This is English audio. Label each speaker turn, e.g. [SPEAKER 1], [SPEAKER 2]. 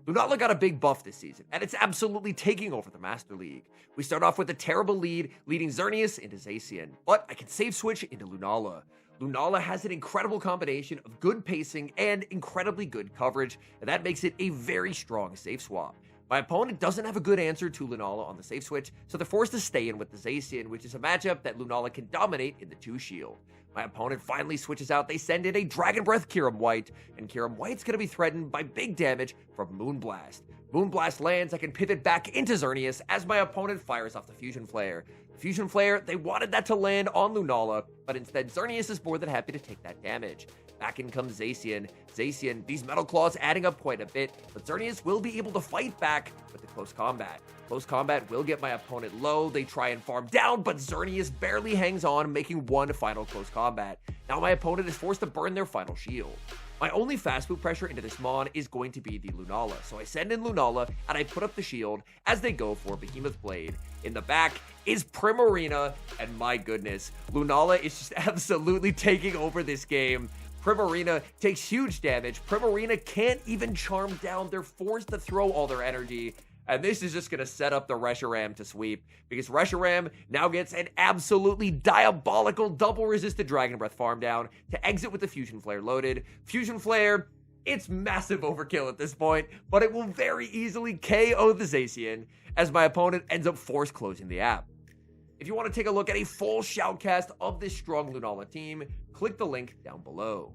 [SPEAKER 1] Lunala got a big buff this season, and it's absolutely taking over the Master League. We start off with a terrible lead, leading Xerneas into Zacian, but I can save switch into Lunala. Lunala has an incredible combination of good pacing and incredibly good coverage, and that makes it a very strong safe swap. My opponent doesn't have a good answer to Lunala on the safe switch, so they're forced to stay in with the Zacian, which is a matchup that Lunala can dominate in the 2-shield. My opponent finally switches out, they send in a Dragon Breath Kirim White, and Kirim White's going to be threatened by big damage from Moonblast. Moonblast lands, I can pivot back into Xerneas as my opponent fires off the Fusion Flare. The Fusion Flare, they wanted that to land on Lunala, but instead Xerneas is more than happy to take that damage. Back in comes Zacian. Zacian, these Metal Claws adding up quite a bit, but Xerneas will be able to fight back with the close combat. Close combat will get my opponent low. They try and farm down, but Xerneas barely hangs on, making one final close combat. Now my opponent is forced to burn their final shield. My only fast move pressure into this Mon is going to be the Lunala, so I send in Lunala and I put up the shield as they go for Behemoth Blade. In the back is Primarina, and my goodness, Lunala is just absolutely taking over this game. Primarina takes huge damage. Primarina can't even charm down. They're forced to throw all their energy. And this is just going to set up the Reshiram to sweep, because Reshiram now gets an absolutely diabolical double resisted Dragon Breath farm down to exit with the Fusion Flare loaded. Fusion Flare, it's massive overkill at this point, but it will very easily KO the Zacian as my opponent ends up force closing the app. If you want to take a look at a full shoutcast of this strong Lunala team, click the link down below.